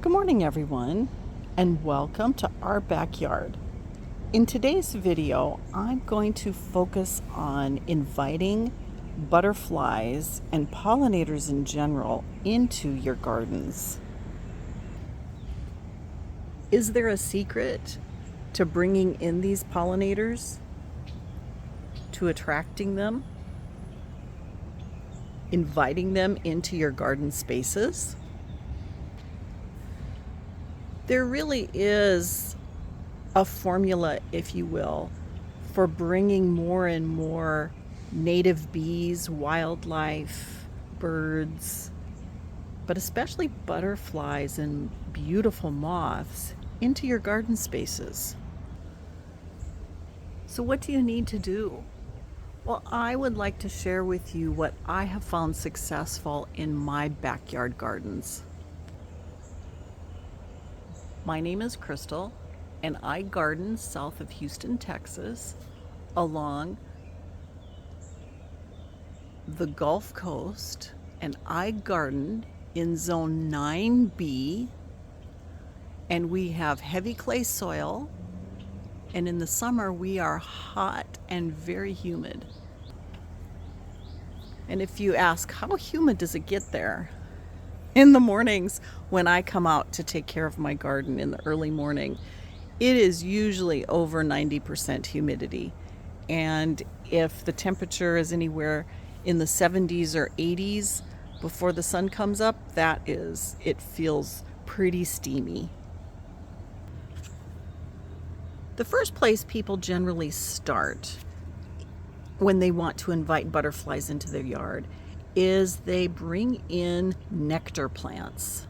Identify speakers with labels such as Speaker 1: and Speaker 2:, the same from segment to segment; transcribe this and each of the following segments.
Speaker 1: Good morning, everyone, and welcome to our backyard. In today's video, I'm going to focus on inviting butterflies and pollinators in general into your gardens. Is there a secret to bringing in these pollinators, to attracting them, inviting them into your garden spaces? There really is a formula, if you will, for bringing more and more native bees, wildlife, birds, but especially butterflies and beautiful moths into your garden spaces. So what do you need to do? Well, I would like to share with you what I have found successful in my backyard gardens. My name is Crystal, and I garden south of Houston, Texas, along the Gulf Coast, and I garden in zone 9B, and we have heavy clay soil, and in the summer we are hot and very humid. And if you ask, how humid does it get there? In the mornings when I come out to take care of my garden in the early morning, it is usually over 90% humidity. And if the temperature is anywhere in the 70s or 80s before the sun comes up, it feels pretty steamy. The first place people generally start when they want to invite butterflies into their yard is they bring in nectar plants.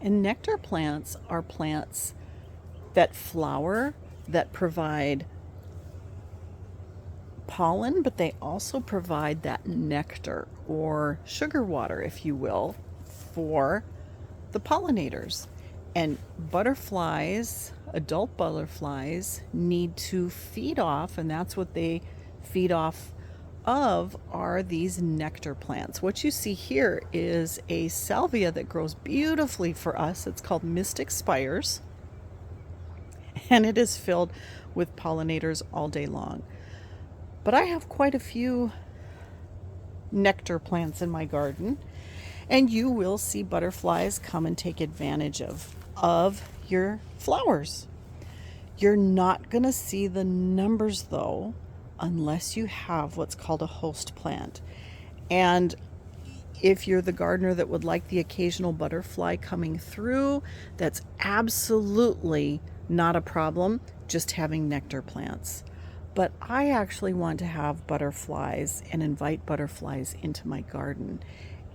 Speaker 1: And nectar plants are plants that flower, that provide pollen, but they also provide that nectar or sugar water, if you will, for the pollinators. And butterflies, adult butterflies, need to feed off, and that's what they feed off of, are these nectar plants. What you see here is a salvia that grows beautifully for us. It's called Mystic Spires, and it is filled with pollinators all day long. But I have quite a few nectar plants in my garden, and you will see butterflies come and take advantage of your flowers. You're not going to see the numbers, though, unless you have what's called a host plant. And if you're the gardener that would like the occasional butterfly coming through, that's absolutely not a problem, just having nectar plants. But I actually want to have butterflies and invite butterflies into my garden.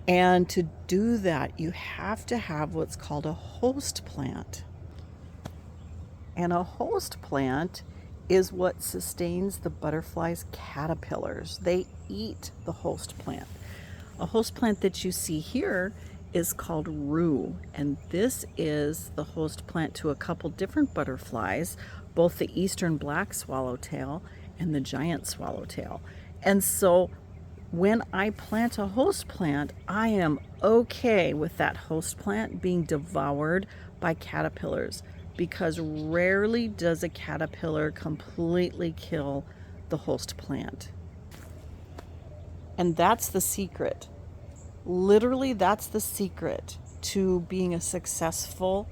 Speaker 1: And to do that, you have to have what's called a host plant. And a host plant is what sustains the butterfly's caterpillars. They eat the host plant. A host plant that you see here is called rue, and this is the host plant to a couple different butterflies, both the eastern black swallowtail and the giant swallowtail. And so when I plant a host plant, I am okay with that host plant being devoured by caterpillars, because rarely does a caterpillar completely kill the host plant. And that's the secret. Literally, that's the secret to being a successful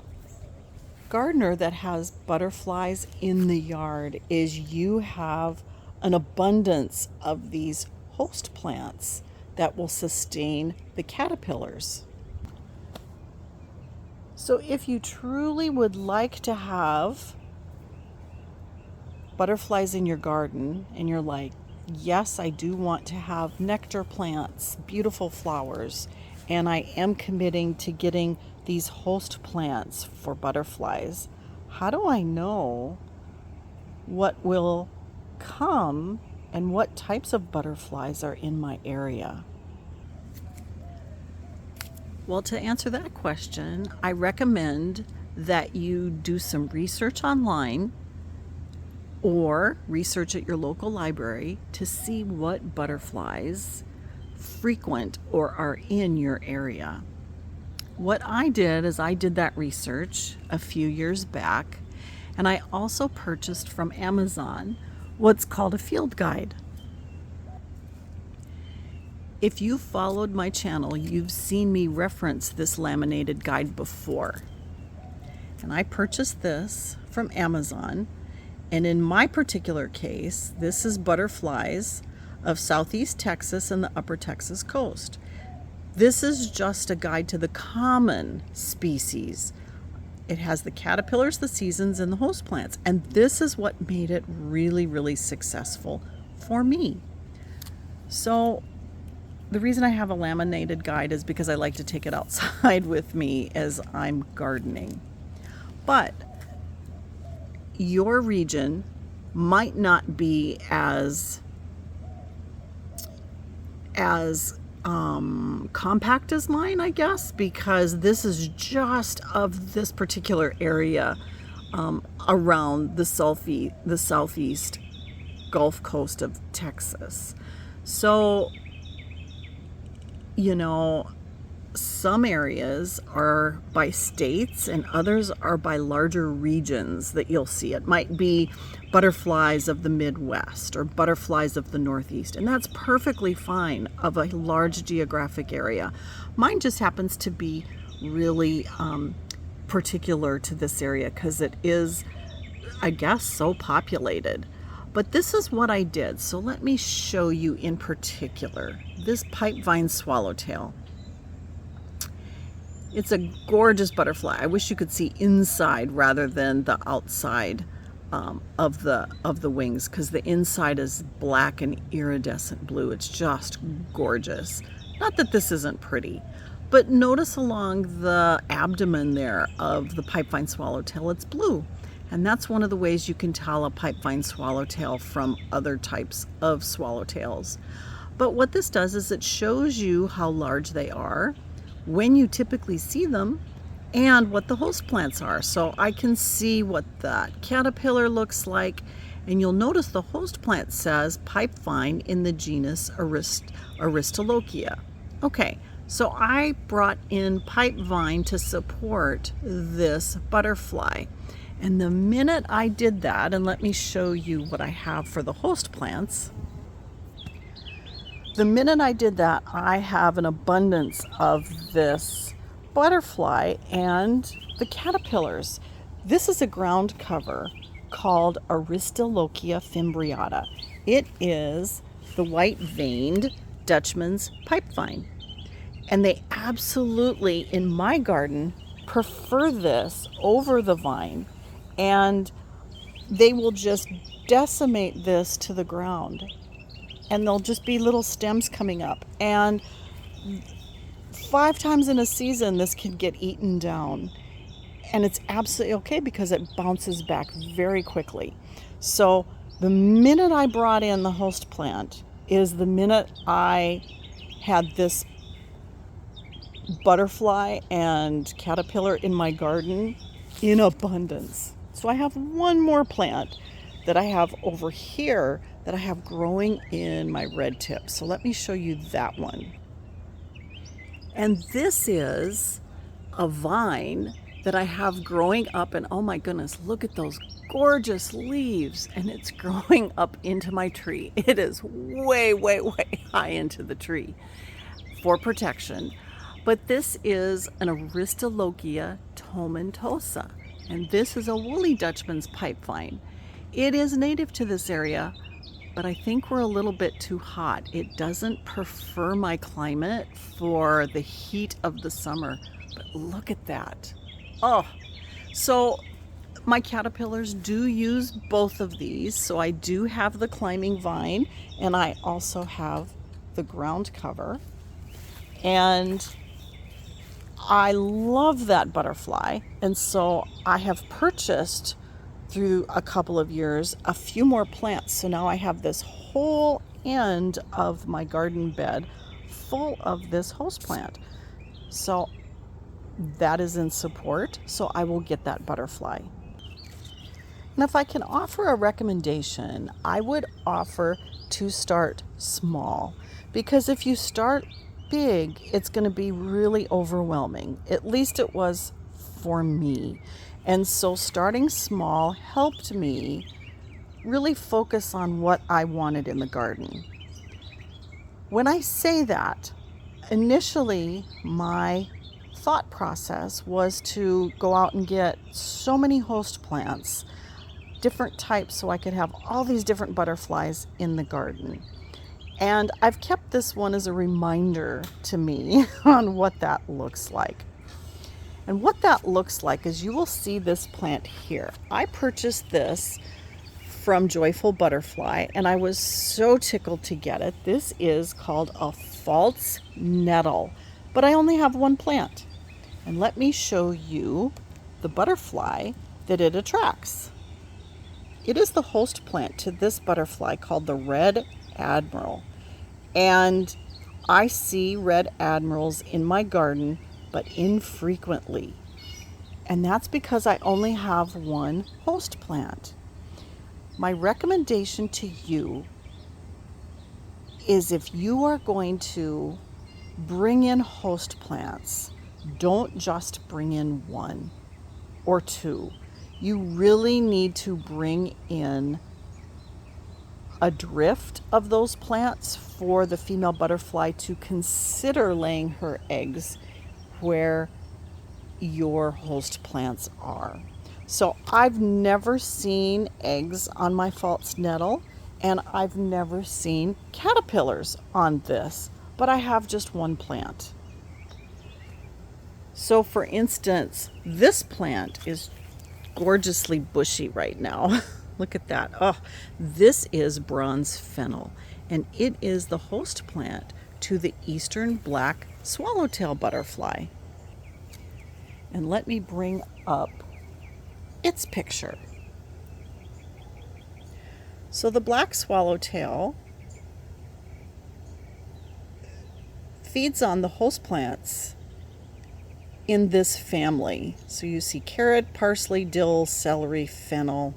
Speaker 1: gardener that has butterflies in the yard, is you have an abundance of these host plants that will sustain the caterpillars. So if you truly would like to have butterflies in your garden, and you're like, yes, I do want to have nectar plants, beautiful flowers, and I am committing to getting these host plants for butterflies, how do I know what will come and what types of butterflies are in my area? Well, to answer that question, I recommend that you do some research online or research at your local library to see what butterflies frequent or are in your area. What I did is I did that research a few years back, and I also purchased from Amazon what's called a field guide. If you followed my channel, you've seen me reference this laminated guide before. And I purchased this from Amazon. And in my particular case, this is butterflies of Southeast Texas and the Upper Texas coast. This is just a guide to the common species. It has the caterpillars, the seasons, and the host plants. And this is what made it really, really successful for me. So the reason I have a laminated guide is because I like to take it outside with me as I'm gardening. But your region might not be as compact as mine, I guess, because this is just of this particular area around the southeast Gulf Coast of Texas. So, you know, some areas are by states and others are by larger regions that you'll see. It might be butterflies of the Midwest or butterflies of the Northeast, and that's perfectly fine of a large geographic area. Mine just happens to be really particular to this area because it is, I guess, so populated. But this is what I did. So let me show you in particular this pipevine swallowtail. It's a gorgeous butterfly. I wish you could see inside rather than the outside of the wings, because the inside is black and iridescent blue. It's just gorgeous. Not that this isn't pretty, but notice along the abdomen there of the pipevine swallowtail, it's blue. And that's one of the ways you can tell a pipevine swallowtail from other types of swallowtails. But what this does is it shows you how large they are, when you typically see them, and what the host plants are. So I can see what that caterpillar looks like, and you'll notice the host plant says pipevine in the genus Aristolochia. Okay, so I brought in pipevine to support this butterfly. And the minute I did that, and let me show you what I have for the host plants. The minute I did that, I have an abundance of this butterfly and the caterpillars. This is a ground cover called Aristolochia fimbriata. It is the white-veined Dutchman's pipevine. And they absolutely, in my garden, prefer this over the vine. And they will just decimate this to the ground. And there'll just be little stems coming up. And 5 times in a season, this can get eaten down. And it's absolutely okay because it bounces back very quickly. So the minute I brought in the host plant is the minute I had this butterfly and caterpillar in my garden in abundance. So I have one more plant that I have over here that I have growing in my red tip. So let me show you that one. And this is a vine that I have growing up, and oh my goodness, look at those gorgeous leaves, and it's growing up into my tree. It is way, way, way high into the tree for protection. But this is an Aristolochia tomentosa, and this is a woolly Dutchman's pipevine. It is native to this area, but I think we're a little bit too hot. It doesn't prefer my climate for the heat of the summer. But look at that. Oh, so my caterpillars do use both of these. So I do have the climbing vine, and I also have the ground cover. And I love that butterfly. And so I have purchased through a couple of years a few more plants. So now I have this whole end of my garden bed full of this host plant. So that is in support. So I will get that butterfly. And if I can offer a recommendation, I would offer to start small, because if you start big, it's going to be really overwhelming. At least it was for me. And so starting small helped me really focus on what I wanted in the garden. When I say that, initially my thought process was to go out and get so many host plants, different types, so I could have all these different butterflies in the garden. And I've kept this one as a reminder to me on what that looks like. And what that looks like is you will see this plant here. I purchased this from Joyful Butterfly and I was so tickled to get it. This is called a false nettle, but I only have one plant. And let me show you the butterfly that it attracts. It is the host plant to this butterfly called the red admiral. And I see red admirals in my garden, but infrequently. And that's because I only have one host plant. My recommendation to you is if you are going to bring in host plants, don't just bring in one or two. You really need to bring in a drift of those plants for the female butterfly to consider laying her eggs where your host plants are. So I've never seen eggs on my false nettle, and I've never seen caterpillars on this, but I have just one plant. So for instance, this plant is gorgeously bushy right now. Look at that. Oh, this is bronze fennel, and it is the host plant to the eastern black swallowtail butterfly. And let me bring up its picture. So the black swallowtail feeds on the host plants in this family. So you see carrot, parsley, dill, celery, fennel.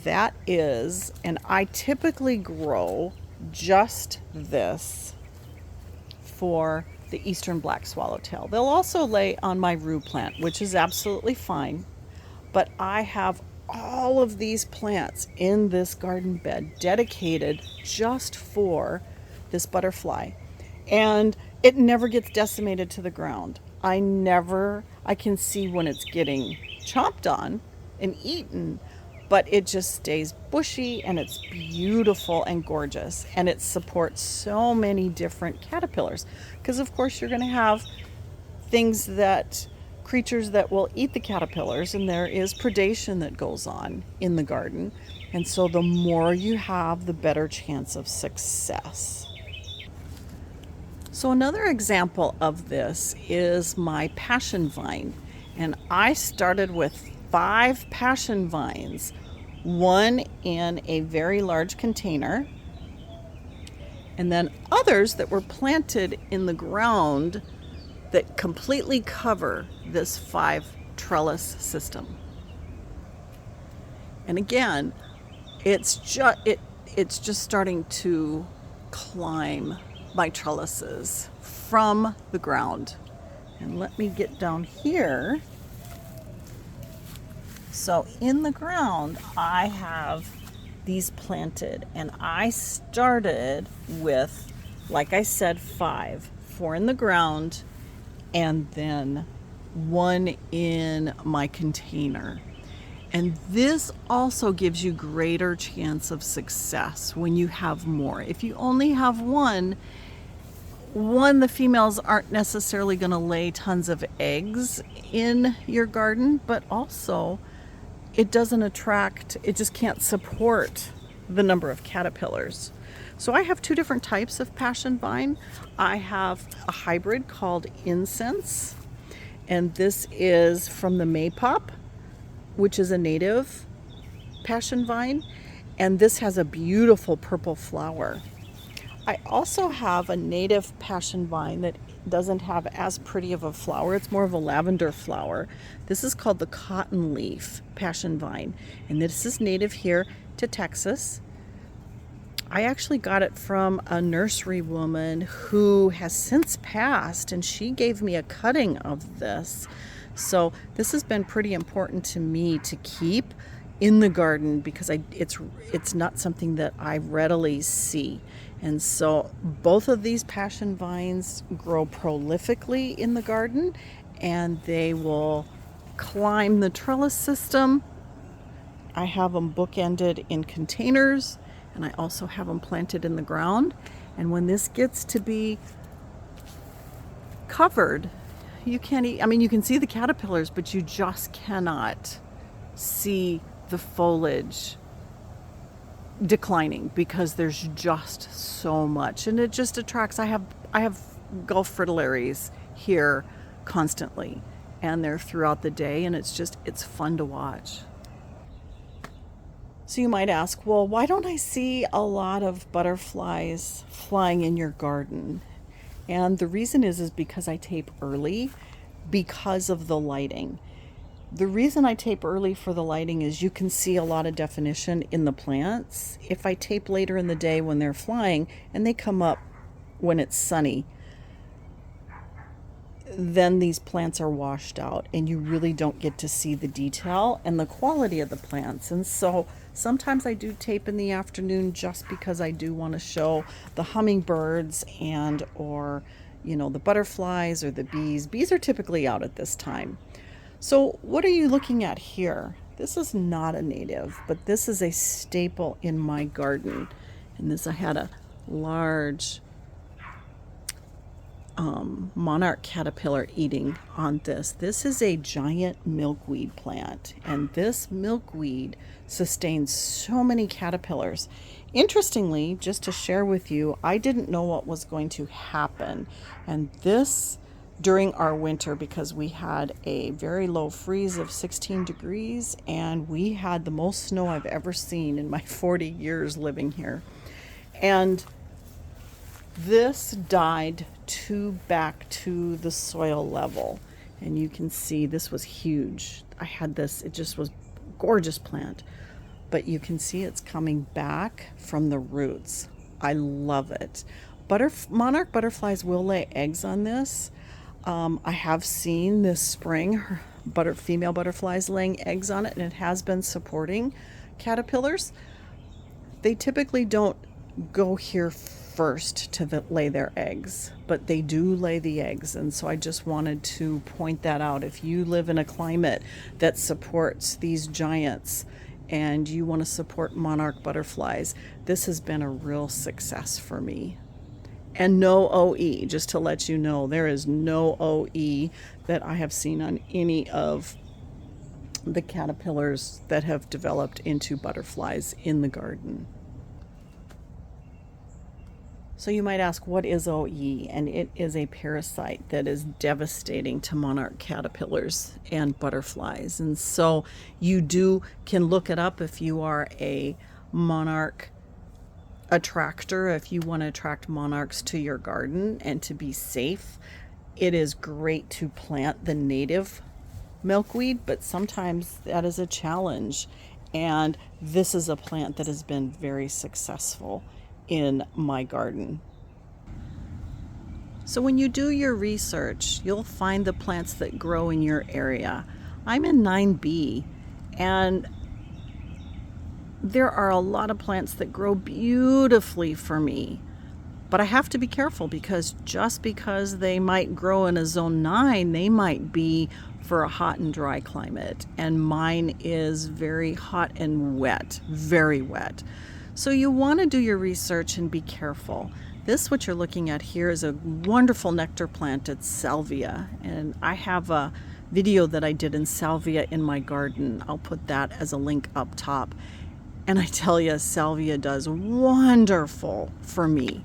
Speaker 1: That is, and I typically grow just this for the eastern black swallowtail. They'll also lay on my rue plant, which is absolutely fine. But I have all of these plants in this garden bed dedicated just for this butterfly. And it never gets decimated to the ground. I can see when it's getting chomped on and eaten, but it just stays bushy and it's beautiful and gorgeous, and it supports so many different caterpillars, because of course you're going to have creatures that will eat the caterpillars, and there is predation that goes on in the garden, and so the more you have, the better chance of success. So another example of this is my passion vine, and I started with 5 passion vines, one in a very large container, and then others that were planted in the ground that completely cover this 5 trellis system. And again, it's just starting to climb my trellises from the ground. And let me get down here. So in the ground, I have these planted, and I started with, like I said, 5, 4 in the ground, and then 1 in my container. And this also gives you greater chance of success when you have more. If you only have one, the females aren't necessarily going to lay tons of eggs in your garden, but also it just can't support the number of caterpillars. So I have 2 different types of passion vine. I have a hybrid called Incense, and this is from the Maypop, which is a native passion vine, and this has a beautiful purple flower. I also have a native passion vine that doesn't have as pretty of a flower. It's more of a lavender flower. This is called the cotton leaf passion vine, and this is native here to Texas. I actually got it from a nursery woman who has since passed, and she gave me a cutting of this. So this has been pretty important to me to keep in the garden because it's not something that I readily see. And so both of these passion vines grow prolifically in the garden, and they will climb the trellis system. I have them bookended in containers, and I also have them planted in the ground. And when this gets to be covered, you can't eat, I mean, you can see the caterpillars, but you just cannot see the foliage declining because there's just so much, and it just attracts. I have Gulf fritillaries here constantly, and they're throughout the day, and it's fun to watch. So you might ask, well, why don't I see a lot of butterflies flying in your garden? And the reason is because I tape early because of the lighting. The reason I tape early for the lighting is you can see a lot of definition in the plants. If I tape later in the day when they're flying and they come up when it's sunny, then these plants are washed out and you really don't get to see the detail and the quality of the plants. And so sometimes I do tape in the afternoon just because I do want to show the hummingbirds and or the butterflies or the bees. Bees are typically out at this time. So what are you looking at here? This is not a native, but this is a staple in my garden. And I had a large monarch caterpillar eating on this. This is a giant milkweed plant, and this milkweed sustains so many caterpillars. Interestingly, just to share with you, I didn't know what was going to happen, and this during our winter, because we had a very low freeze of 16 degrees and we had the most snow I've ever seen in my 40 years living here. And this died back to the soil level, and you can see this was huge. I had this, it just was gorgeous plant, but you can see it's coming back from the roots. I love it. Monarch butterflies will lay eggs on this. I have seen this spring female butterflies laying eggs on it, and it has been supporting caterpillars. They typically don't go here first to lay their eggs, but they do lay the eggs. And so I just wanted to point that out. If you live in a climate that supports these giants and you want to support monarch butterflies, this has been a real success for me. And no OE, just to let you know, there is no OE that I have seen on any of the caterpillars that have developed into butterflies in the garden. So you might ask, what is OE? And it is a parasite that is devastating to monarch caterpillars and butterflies. And so you can look it up if you are a monarch attractor, if you want to attract monarchs to your garden and to be safe. It is great to plant the native milkweed, but sometimes that is a challenge. And this is a plant that has been very successful in my garden. So when you do your research, you'll find the plants that grow in your area. I'm in 9B, and there are a lot of plants that grow beautifully for me. But I have to be careful because just because they might grow in a zone 9, they might be for a hot and dry climate. And mine is very hot and wet, very wet. So you want to do your research and be careful. What you're looking at here is a wonderful nectar plant. It's salvia. And I have a video that I did in salvia in my garden. I'll put that as a link up top. And I tell you, salvia does wonderful for me.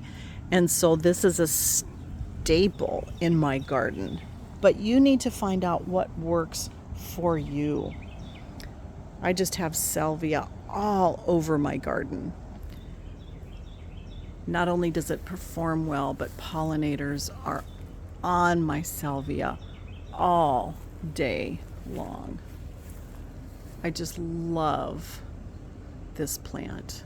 Speaker 1: And so this is a staple in my garden. But you need to find out what works for you. I just have salvia all over my garden. Not only does it perform well, but pollinators are on my salvia all day long. I just love this plant.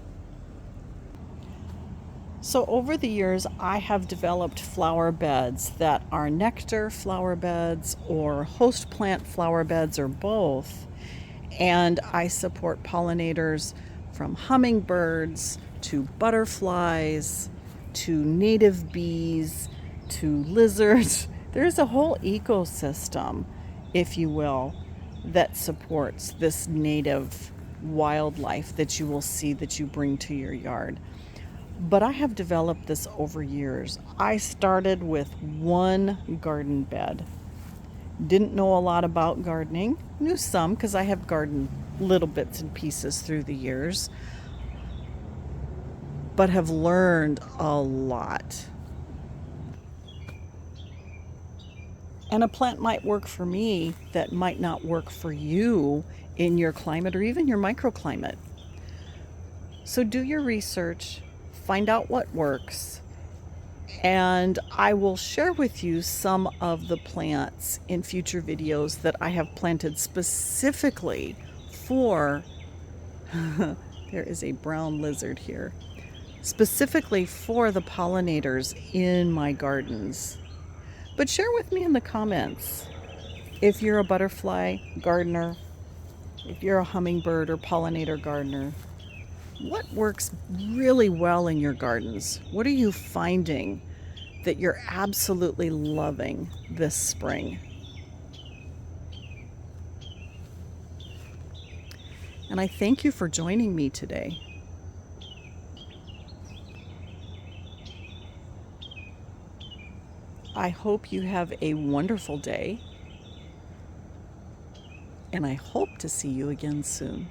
Speaker 1: So over the years, I have developed flower beds that are nectar flower beds or host plant flower beds or both. And I support pollinators from hummingbirds to butterflies to native bees to lizards. There's a whole ecosystem, if you will, that supports this native wildlife that you will see that you bring to your yard. But I have developed this over years. I started with one garden bed. Didn't know a lot about gardening. Knew some because I have gardened little bits and pieces through the years, but have learned a lot. And a plant might work for me that might not work for you in your climate or even your microclimate. So do your research, find out what works, and I will share with you some of the plants in future videos that I have planted specifically for there is a brown lizard here, specifically for the pollinators in my gardens. But share with me in the comments if you're a butterfly gardener, if you're a hummingbird or pollinator gardener, what works really well in your gardens? What are you finding that you're absolutely loving this spring? And I thank you for joining me today. I hope you have a wonderful day, and I hope to see you again soon.